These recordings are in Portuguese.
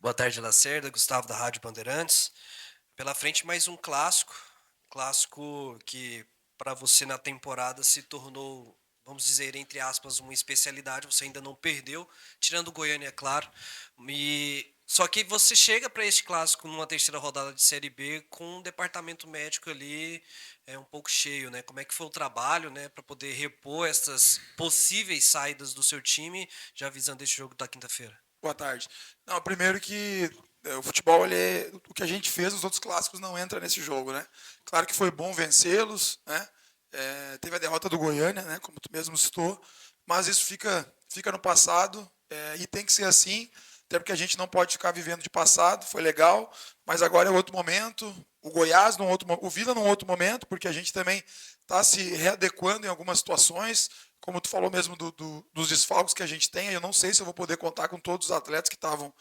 Boa tarde, Lacerda, Gustavo da Rádio Bandeirantes. Pela frente mais um clássico, clássico que para você na temporada se tornou, vamos dizer, entre aspas, uma especialidade, você ainda não perdeu, tirando o Goiânia, é claro. Só que você chega para este clássico numa terceira rodada de Série B com um departamento médico ali um pouco cheio, né? Como é que foi o trabalho, né, para poder repor essas possíveis saídas do seu time, já visando este jogo da quinta-feira? Boa tarde. Não, primeiro que o futebol, o que a gente fez, os outros clássicos não entra nesse jogo, né? Claro que foi bom vencê-los, né? Teve a derrota do Goiânia, né? Como tu mesmo citou, mas isso fica no passado e tem que ser assim, até porque a gente não pode ficar vivendo de passado. Foi legal, mas agora é outro momento. O Goiás o Vila num outro momento, porque a gente também está se readequando em algumas situações, como tu falou mesmo dos desfalques que a gente tem. Eu não sei se eu vou poder contar com todos os atletas que estavam.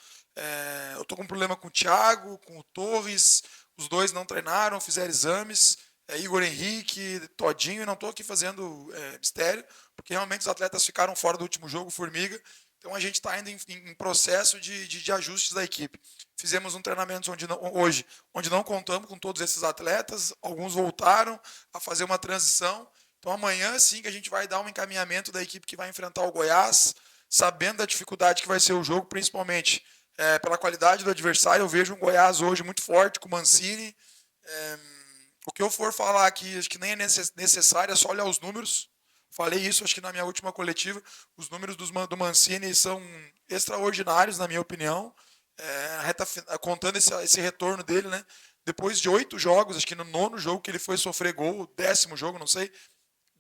Eu estou com um problema com o Thiago, com o Torres, os dois não treinaram, fizeram exames. Igor Henrique, Todinho, e não estou aqui fazendo mistério, porque realmente os atletas ficaram fora do último jogo, Formiga. Então a gente está ainda em processo de ajustes da equipe. Fizemos um treinamento hoje, onde não contamos com todos esses atletas, alguns voltaram a fazer uma transição. Então amanhã sim que a gente vai dar um encaminhamento da equipe que vai enfrentar o Goiás, sabendo da dificuldade que vai ser o jogo, principalmente pela qualidade do adversário. Eu vejo um Goiás hoje muito forte com o Mancini. É, o que eu for falar aqui, acho que nem é necessário, é só olhar os números. Falei isso, acho que na minha última coletiva. Os números do Mancini são extraordinários, na minha opinião. Contando esse retorno dele, né? Depois de 8 jogos, acho que no nono jogo que ele foi sofrer gol, 10º jogo, não sei,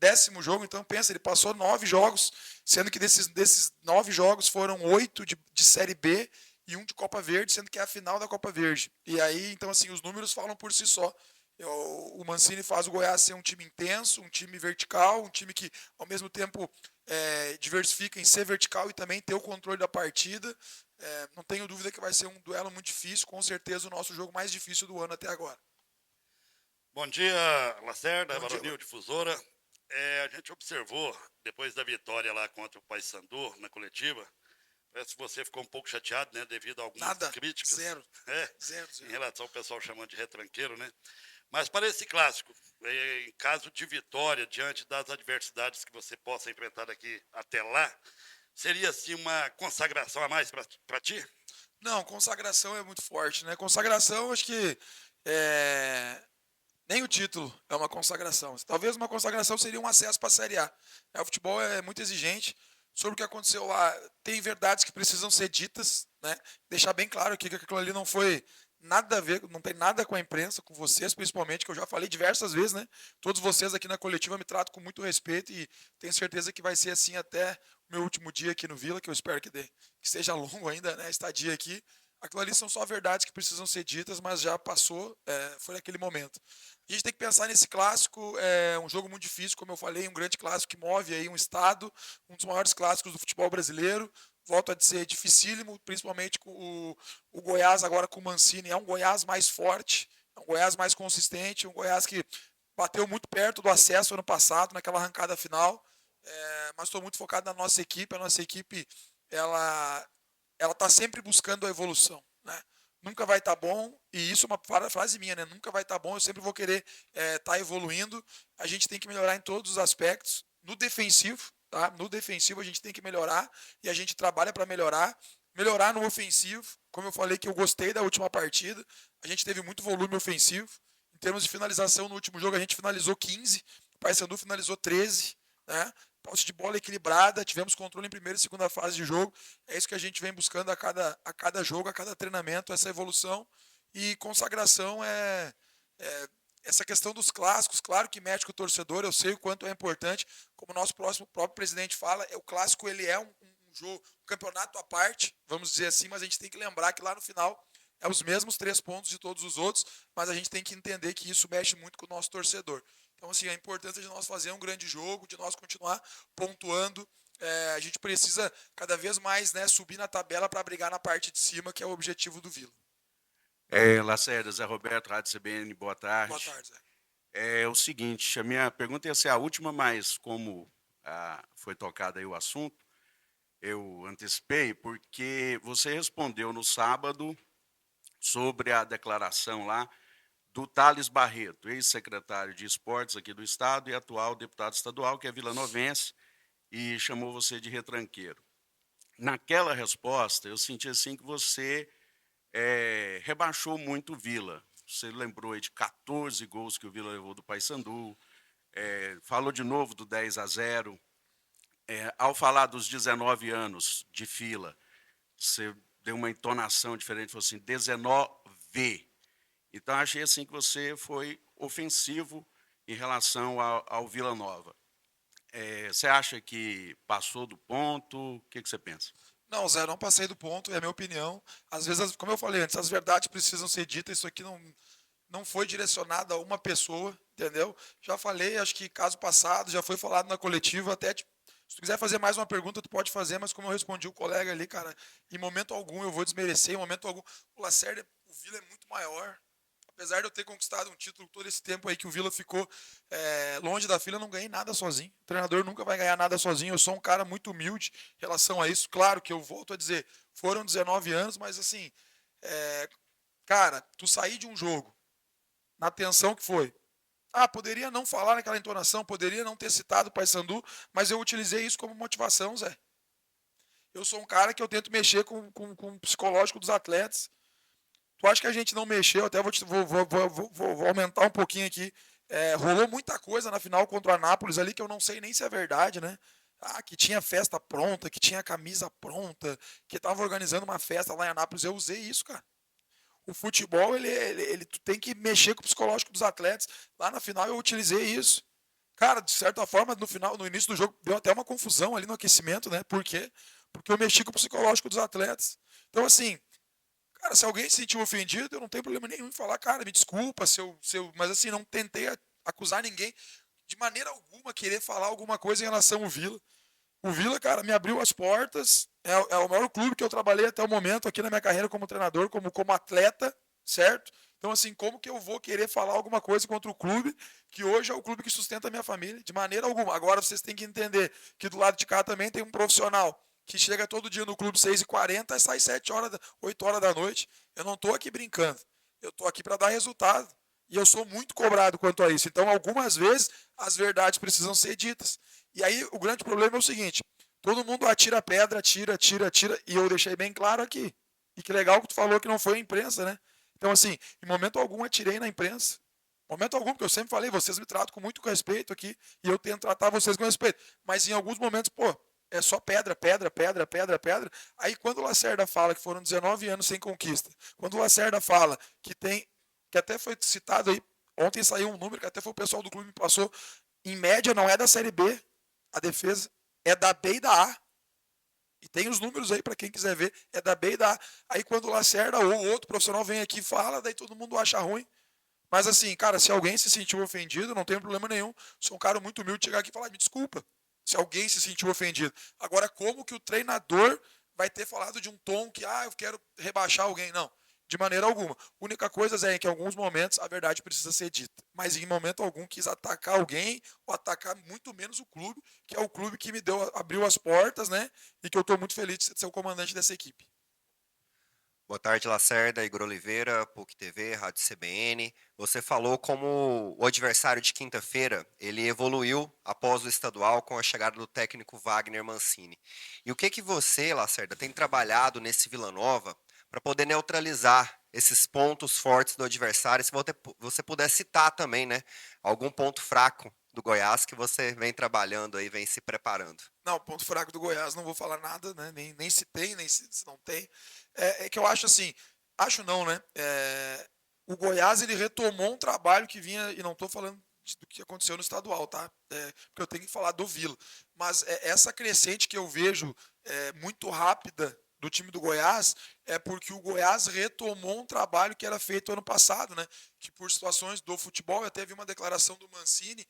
10º jogo, então pensa, ele passou 9 jogos, sendo que desses 9 jogos foram 8 de Série B e um de Copa Verde, sendo que é a final da Copa Verde. E aí, então assim, os números falam por si só. O Mancini faz o Goiás ser um time intenso, um time vertical, um time que ao mesmo tempo diversifica em ser vertical e também ter o controle da partida. Não tenho dúvida que vai ser um duelo muito difícil, com certeza o nosso jogo mais difícil do ano até agora. Bom dia, Lacerda, Bom dia, Baronil Difusora. A gente observou, depois da vitória lá contra o Paysandu, na coletiva, parece que você ficou um pouco chateado, né, devido a algumas nada, críticas, zero, zero, em zero. relação ao pessoal chamando de retranqueiro, né? Mas para esse clássico, em caso de vitória, diante das adversidades que você possa enfrentar daqui até lá, seria, assim, uma consagração a mais para ti? Não, consagração é muito forte, né? Consagração, acho que é, nem o título é uma consagração. Talvez uma consagração seria um acesso para a Série A. O futebol é muito exigente. Sobre o que aconteceu lá, tem verdades que precisam ser ditas, né? Deixar bem claro aqui que aquilo ali não foi nada a ver, não tem nada com a imprensa, com vocês principalmente, que eu já falei diversas vezes, né? Todos vocês aqui na coletiva me tratam com muito respeito e tenho certeza que vai ser assim até o meu último dia aqui no Vila, que eu espero que seja longo ainda, né? Estadia aqui. Aquilo ali são só verdades que precisam ser ditas, mas já passou, foi naquele momento. A gente tem que pensar nesse clássico, é um jogo muito difícil, como eu falei, um grande clássico que move aí um estado, um dos maiores clássicos do futebol brasileiro. Volto a dizer, dificílimo, principalmente com o Goiás agora com o Mancini. É um Goiás mais forte, é um Goiás mais consistente, um Goiás que bateu muito perto do acesso ano passado, naquela arrancada final. Mas estou muito focado na nossa equipe. A nossa equipe, ela ela está sempre buscando a evolução, né? Nunca vai estar bom, e isso é uma frase minha, né? Nunca vai estar bom, eu sempre vou querer estar evoluindo. A gente tem que melhorar em todos os aspectos. No defensivo, tá? No defensivo a gente tem que melhorar e a gente trabalha para melhorar. Melhorar no ofensivo, como eu falei que eu gostei da última partida, a gente teve muito volume ofensivo. Em termos de finalização, no último jogo a gente finalizou 15, o Paysandu finalizou 13, né? Posse de bola equilibrada, tivemos controle em primeira e segunda fase de jogo. É isso que a gente vem buscando a cada jogo, a cada treinamento, essa evolução. E consagração é essa questão dos clássicos. Claro que mexe com o torcedor, eu sei o quanto é importante. Como o nosso próprio presidente fala, o clássico ele é um jogo, um campeonato à parte, vamos dizer assim, mas a gente tem que lembrar que lá no final é os mesmos 3 pontos de todos os outros, mas a gente tem que entender que isso mexe muito com o nosso torcedor. Então, assim, a importância de nós fazer um grande jogo, de nós continuar pontuando. A gente precisa cada vez mais, né, subir na tabela para brigar na parte de cima, que é o objetivo do Vila. Lacerda, Zé Roberto, Rádio CBN, boa Boa tarde. tarde, Zé. É o seguinte, a minha pergunta ia ser a última, mas como foi tocado aí o assunto, eu antecipei, porque você respondeu no sábado sobre a declaração lá do Thales Barreto, ex-secretário de Esportes aqui do Estado e atual deputado estadual, que é vilanovense, e chamou você de retranqueiro. Naquela resposta, eu senti assim que você rebaixou muito o Vila. Você lembrou aí de 14 gols que o Vila levou do Paysandu, falou de novo do 10-0. Ao falar dos 19 anos de fila, você deu uma entonação diferente, falou assim, 19. Então, achei assim que você foi ofensivo em relação ao Vila Nova. Você acha que passou do ponto? O que você pensa? Não, Zé, não passei do ponto, é a minha opinião. Às vezes, como eu falei antes, as verdades precisam ser ditas, isso aqui não foi direcionado a uma pessoa, entendeu? Já falei, acho que caso passado, já foi falado na coletiva, até se tu quiser fazer mais uma pergunta, tu pode fazer, mas como eu respondi o colega ali, cara, em momento algum eu vou desmerecer, em momento algum. O Lacerda, o Vila é muito maior. Apesar de eu ter conquistado um título todo esse tempo aí que o Vila ficou longe da fila, eu não ganhei nada sozinho. O treinador nunca vai ganhar nada sozinho. Eu sou um cara muito humilde em relação a isso. Claro que eu volto a dizer, foram 19 anos, mas assim, cara, tu sair de um jogo na tensão que foi. Poderia não falar naquela entonação, poderia não ter citado o Paysandu, mas eu utilizei isso como motivação, Zé. Eu sou um cara que eu tento mexer com o psicológico dos atletas. Tu acha que a gente não mexeu? Até vou aumentar um pouquinho aqui. Rolou muita coisa na final contra o Anápolis ali que eu não sei nem se é verdade, né? Que tinha festa pronta, que tinha camisa pronta, que estava organizando uma festa lá em Anápolis. Eu usei isso, cara. O futebol, tu tem que mexer com o psicológico dos atletas. Lá na final eu utilizei isso. Cara, de certa forma, no início do jogo, deu até uma confusão ali no aquecimento, né? Por quê? Porque eu mexi com o psicológico dos atletas. Então, assim, cara, se alguém se sentiu ofendido, eu não tenho problema nenhum em falar, cara, me desculpa, mas assim, não tentei acusar ninguém de maneira alguma querer falar alguma coisa em relação ao Vila. O Vila, cara, me abriu as portas. É o maior clube que eu trabalhei até o momento aqui na minha carreira como treinador, como atleta, certo? Então, assim, como que eu vou querer falar alguma coisa contra o clube, que hoje é o clube que sustenta a minha família? De maneira alguma. Agora, vocês têm que entender que do lado de cá também tem um profissional que chega todo dia no clube 6h40 e sai 7 horas, 8 horas da noite. Eu não estou aqui brincando. Eu estou aqui para dar resultado. E eu sou muito cobrado quanto a isso. Então, algumas vezes, as verdades precisam ser ditas. E aí o grande problema é o seguinte: todo mundo atira pedra, atira, e eu deixei bem claro aqui. E que legal que tu falou que não foi a imprensa, né? Então, assim, em momento algum atirei na imprensa. Em momento algum, porque eu sempre falei, vocês me tratam com muito respeito aqui, e eu tento tratar vocês com respeito. Mas em alguns momentos, pô, é só pedra, pedra, pedra, pedra, pedra. Aí quando o Lacerda fala que foram 19 anos sem conquista, quando o Lacerda fala que até foi citado aí, ontem saiu um número que até foi o pessoal do clube me passou, em média não é da Série B, a defesa é da B e da A. E tem os números aí para quem quiser ver, é da B e da A. Aí quando o Lacerda ou outro profissional vem aqui e fala, daí todo mundo acha ruim. Mas assim, cara, se alguém se sentiu ofendido, não tem problema nenhum. Sou um cara muito humilde de chegar aqui e falar, me desculpa, se alguém se sentiu ofendido. Agora, como que o treinador vai ter falado de um tom que, eu quero rebaixar alguém? Não, de maneira alguma. A única coisa é que em alguns momentos a verdade precisa ser dita. Mas em momento algum quis atacar alguém ou atacar muito menos o clube, que é o clube que abriu as portas, né? E que eu estou muito feliz de ser o comandante dessa equipe. Boa tarde, Lacerda, Igor Oliveira, PUC TV, Rádio CBN. Você falou como o adversário de quinta-feira, ele evoluiu após o estadual com a chegada do técnico Wagner Mancini. E o que você, Lacerda, tem trabalhado nesse Vila Nova para poder neutralizar esses pontos fortes do adversário? Se você puder citar também, né, algum ponto fraco do Goiás que você vem trabalhando aí, vem se preparando. Não, ponto fraco do Goiás, não vou falar nada, né? Nem se tem, nem se não tem. É que eu acho assim, acho não, né? O Goiás, ele retomou um trabalho que vinha, e não estou falando do que aconteceu no estadual, tá? Porque eu tenho que falar do Vila. Mas essa crescente que eu vejo muito rápida do time do Goiás é porque o Goiás retomou um trabalho que era feito ano passado, né? Que por situações do futebol, eu até vi uma declaração do Mancini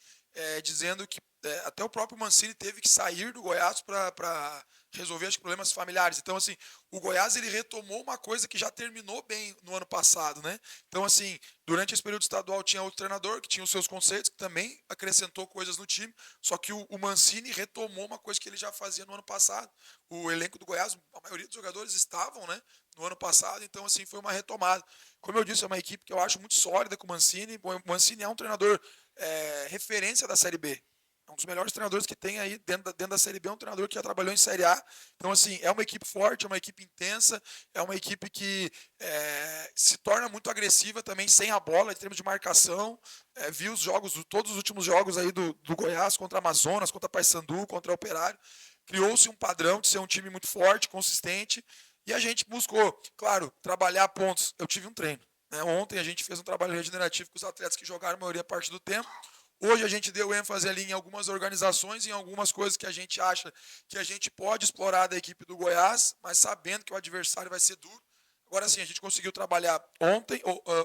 dizendo que até o próprio Mancini teve que sair do Goiás para resolver os problemas familiares. Então, assim, o Goiás ele retomou uma coisa que já terminou bem no ano passado, né? Então, assim, durante esse período estadual tinha outro treinador que tinha os seus conceitos, que também acrescentou coisas no time, só que o Mancini retomou uma coisa que ele já fazia no ano passado. O elenco do Goiás, a maioria dos jogadores estavam, né, no ano passado, então, assim, foi uma retomada. Como eu disse, é uma equipe que eu acho muito sólida com o Mancini. O Mancini é um treinador referência da Série B. É um dos melhores treinadores que tem aí dentro da Série B, é um treinador que já trabalhou em Série A. Então, assim, é uma equipe forte, é uma equipe intensa, é uma equipe que se torna muito agressiva também sem a bola, em termos de marcação. Vi os jogos, todos os últimos jogos aí do Goiás contra Amazonas, contra Paysandu, contra Operário. Criou-se um padrão de ser um time muito forte, consistente, e a gente buscou, claro, trabalhar pontos. Eu tive um treino. Ontem a gente fez um trabalho regenerativo com os atletas que jogaram a maioria parte do tempo. Hoje a gente deu ênfase ali em algumas organizações, em algumas coisas que a gente acha que a gente pode explorar da equipe do Goiás, mas sabendo que o adversário vai ser duro. Agora sim, a gente conseguiu trabalhar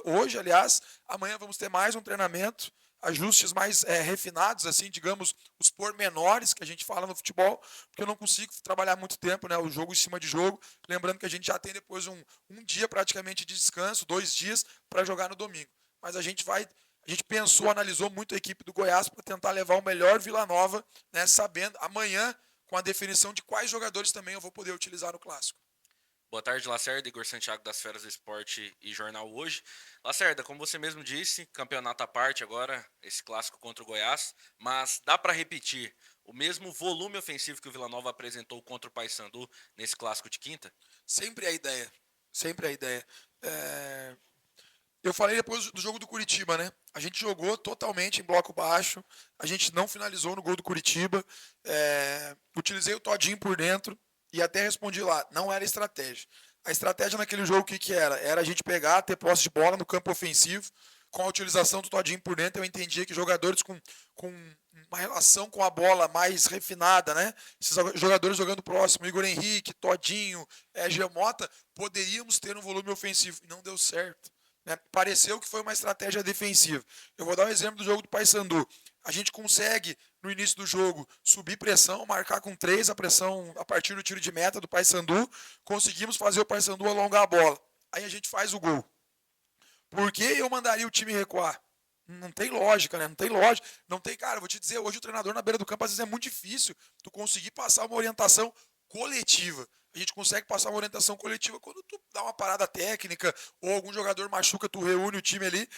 hoje, aliás, amanhã vamos ter mais um treinamento, ajustes mais refinados, assim, digamos, os pormenores que a gente fala no futebol, porque eu não consigo trabalhar muito tempo, né, o jogo em cima de jogo, lembrando que a gente já tem depois um dia praticamente de descanso, 2 dias, para jogar no domingo. Mas a gente pensou, analisou muito a equipe do Goiás para tentar levar o melhor Vila Nova, né, sabendo amanhã com a definição de quais jogadores também eu vou poder utilizar no Clássico. Boa tarde, Lacerda, Igor Santiago das Feras do Esporte e Jornal Hoje. Lacerda, como você mesmo disse, campeonato à parte agora, esse clássico contra o Goiás, mas dá para repetir o mesmo volume ofensivo que o Vila Nova apresentou contra o Paysandu nesse clássico de quinta? Sempre a ideia, sempre a ideia. Eu falei depois do jogo do Curitiba, né? A gente jogou totalmente em bloco baixo, a gente não finalizou no gol do Curitiba, utilizei o Todinho por dentro e até respondi lá, não era estratégia. A estratégia naquele jogo, o que era? Era a gente pegar, ter posse de bola no campo ofensivo, com a utilização do Todinho por dentro, eu entendia que jogadores com uma relação com a bola mais refinada, né? Esses jogadores jogando próximo, Igor Henrique, Todinho, Giamota, poderíamos ter um volume ofensivo, e não deu certo. Né? Pareceu que foi uma estratégia defensiva. Eu vou dar um exemplo do jogo do Paysandu. A gente consegue, no início do jogo, subir pressão, marcar com 3 a pressão a partir do tiro de meta do Paysandu. Conseguimos fazer o Paysandu alongar a bola. Aí a gente faz o gol. Por que eu mandaria o time recuar? Não tem lógica, né? Não tem lógica. Não tem, cara, vou te dizer, hoje o treinador na beira do campo às vezes é muito difícil tu conseguir passar uma orientação coletiva. A gente consegue passar uma orientação coletiva quando tu dá uma parada técnica ou algum jogador machuca, tu reúne o time ali,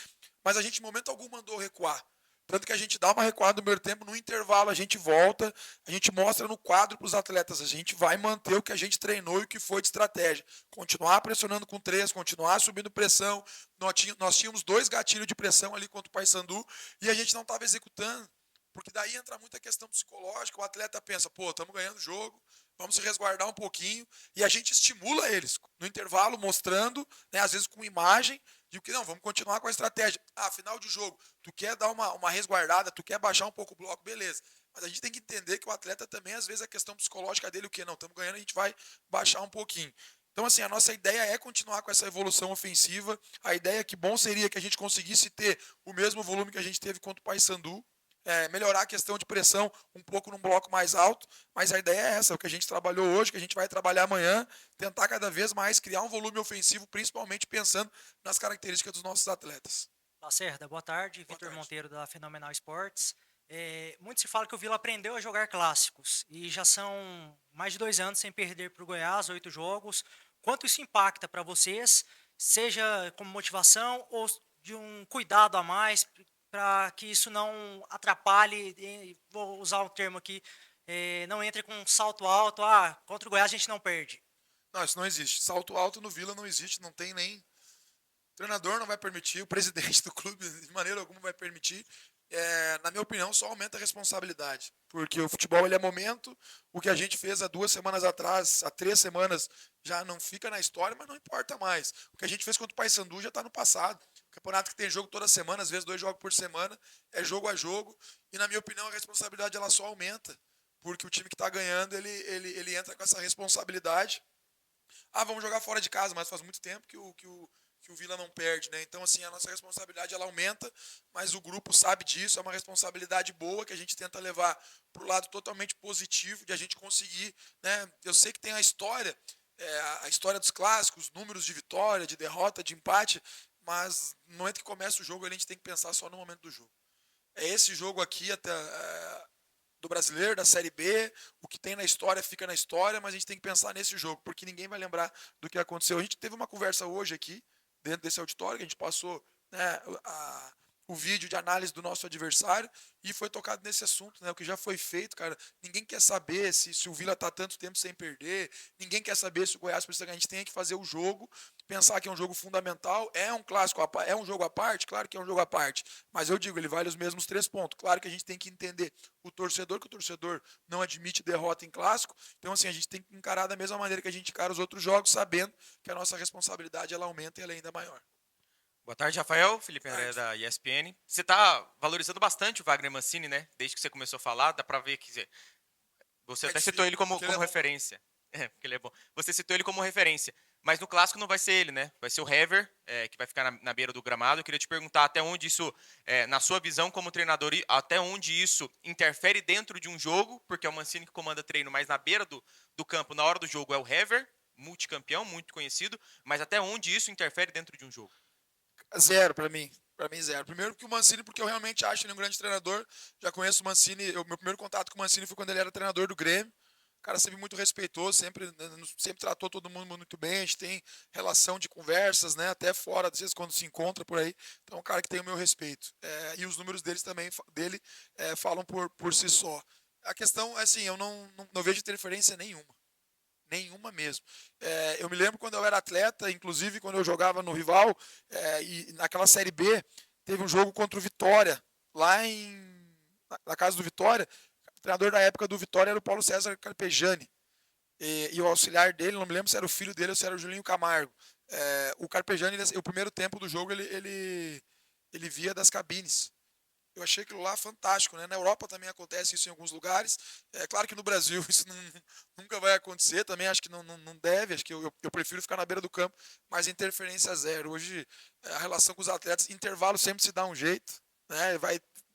mas a gente em momento algum mandou recuar. Tanto que a gente dá uma recuada no primeiro tempo, no intervalo a gente volta, a gente mostra no quadro para os atletas, a gente vai manter o que a gente treinou e o que foi de estratégia. Continuar pressionando com 3, continuar subindo pressão. Nós tínhamos 2 gatilhos de pressão ali contra o Paysandu e a gente não estava executando. Porque daí entra muita questão psicológica, o atleta pensa, pô, estamos ganhando o jogo, vamos se resguardar um pouquinho, e a gente estimula eles no intervalo, mostrando, né, às vezes com imagem, de que não, vamos continuar com a estratégia. Final de jogo, tu quer dar uma resguardada, tu quer baixar um pouco o bloco, beleza. Mas a gente tem que entender que o atleta também, às vezes, a questão psicológica dele, o que? Não, estamos ganhando, a gente vai baixar um pouquinho. Então, assim, a nossa ideia é continuar com essa evolução ofensiva. A ideia é que bom seria que a gente conseguisse ter o mesmo volume que a gente teve contra o Paysandu, melhorar a questão de pressão um pouco num bloco mais alto, mas a ideia é essa, o que a gente trabalhou hoje, que a gente vai trabalhar amanhã, tentar cada vez mais criar um volume ofensivo, principalmente pensando nas características dos nossos atletas. Lacerda, boa tarde. Boa Vitor tarde. Monteiro, da Fenomenal Esportes. Muito se fala que o Vila aprendeu a jogar clássicos e já são mais de 2 anos sem perder para o Goiás, 8 jogos. Quanto isso impacta para vocês, seja como motivação ou de um cuidado a mais para que isso não atrapalhe, vou usar um termo aqui, não entre com um salto alto, contra o Goiás a gente não perde. Não, isso não existe. Salto alto no Vila não existe, não tem nem... O treinador não vai permitir, o presidente do clube de maneira alguma vai permitir. Na minha opinião, só aumenta a responsabilidade. Porque o futebol ele é momento, o que a gente fez há 2 semanas atrás, há 3 semanas, já não fica na história, mas não importa mais. O que a gente fez contra o Paysandu já está no passado. Campeonato que tem jogo toda semana, às vezes 2 jogos por semana, é jogo a jogo. E na minha opinião, a responsabilidade ela só aumenta. Porque o time que está ganhando, ele entra com essa responsabilidade. Vamos jogar fora de casa, mas faz muito tempo que que o Vila não perde, né? Então, assim, a nossa responsabilidade ela aumenta, mas o grupo sabe disso, é uma responsabilidade boa que a gente tenta levar para o lado totalmente positivo de a gente conseguir, né? Eu sei que tem a história, a história dos clássicos, números de vitória, de derrota, de empate, mas no momento que começa o jogo a gente tem que pensar só no momento do jogo. É esse jogo aqui até do brasileiro, da Série B, o que tem na história fica na história, mas a gente tem que pensar nesse jogo, porque ninguém vai lembrar do que aconteceu. A gente teve uma conversa hoje aqui, dentro desse auditório, que a gente passou, né, o vídeo de análise do nosso adversário e foi tocado nesse assunto, né? O que já foi feito, cara. Ninguém quer saber se o Vila tá tanto tempo sem perder, ninguém quer saber se o Goiás precisa ganhar. A gente tem que fazer o jogo, pensar que é um jogo fundamental, é um clássico, é um jogo à parte, claro que é um jogo à parte, mas eu digo, ele vale os mesmos 3 pontos. Claro que a gente tem que entender o torcedor, que o torcedor não admite derrota em clássico, então assim, a gente tem que encarar da mesma maneira que a gente encara os outros jogos, sabendo que a nossa responsabilidade ela aumenta e ela é ainda maior. Boa tarde, Rafael. Felipe André da ESPN. Você está valorizando bastante o Wagner Mancini, né? Desde que você começou a falar, dá para ver que você até citou ele como referência. É, porque ele é bom. Você citou ele como referência. Mas no clássico não vai ser ele, né? Vai ser o Hever, que vai ficar na beira do gramado. Eu queria te perguntar até onde isso, na sua visão como treinador, até onde isso interfere dentro de um jogo, porque é o Mancini que comanda treino, mas na beira do campo, na hora do jogo, é o Hever, multicampeão, muito conhecido, mas até onde isso interfere dentro de um jogo? Zero para mim. Para mim, zero. Primeiro que o Mancini, porque eu realmente acho ele um grande treinador. Já conheço o Mancini. Meu primeiro contato com o Mancini foi quando ele era treinador do Grêmio. O cara sempre muito respeitoso, sempre tratou todo mundo muito bem. A gente tem relação de conversas, né? Até fora, às vezes, quando se encontra por aí. Então, é um cara que tem o meu respeito. E os números dele falam por si só. A questão é assim, eu não vejo interferência nenhuma. Nenhuma mesmo. Eu me lembro quando eu era atleta, inclusive quando eu jogava no Rival, e naquela Série B, teve um jogo contra o Vitória, lá na casa do Vitória. O treinador da época do Vitória era o Paulo César Carpegiani. E o auxiliar dele, não me lembro se era o filho dele ou se era o Julinho Camargo. O Carpegiani, o primeiro tempo do jogo, ele via das cabines. Eu achei aquilo lá fantástico, né? Na Europa também acontece isso em alguns lugares. É claro que no Brasil isso nunca vai acontecer, também acho que não deve, acho que eu prefiro ficar na beira do campo, mas interferência zero. Hoje, a relação com os atletas, intervalo sempre se dá um jeito, né?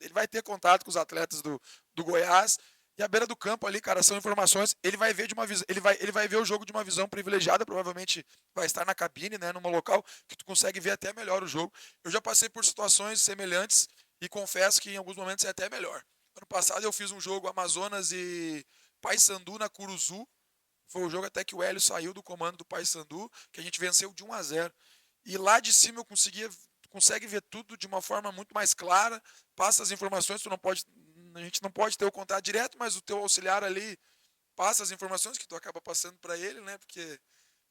Ele vai ter contato com os atletas do Goiás, e a beira do campo ali, cara, são informações, ele vai ver de uma visão, ele vai ver o jogo de uma visão privilegiada, provavelmente vai estar na cabine, né, num local que tu consegue ver até melhor o jogo. Eu já passei por situações semelhantes e confesso que em alguns momentos é até melhor. Ano passado eu fiz um jogo Amazonas e Paysandu na Curuzu. Foi o jogo até que o Hélio saiu do comando do Paysandu, que a gente venceu de 1-0. E lá de cima eu consegue ver tudo de uma forma muito mais clara, passa as informações, a gente não pode ter o contato direto, mas o teu auxiliar ali passa as informações que tu acaba passando para ele, né? Porque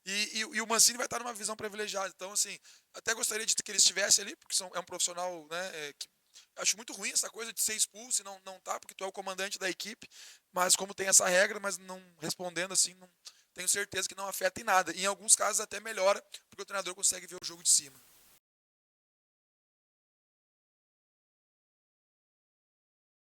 e o Mancini vai estar numa visão privilegiada. Então, assim, até gostaria de que ele estivesse ali, porque é um profissional, né, que acho muito ruim essa coisa de ser expulso e não tá, porque tu é o comandante da equipe, mas como tem essa regra, mas não respondendo assim, não tenho certeza que não afeta em nada. E em alguns casos até melhora, porque o treinador consegue ver o jogo de cima.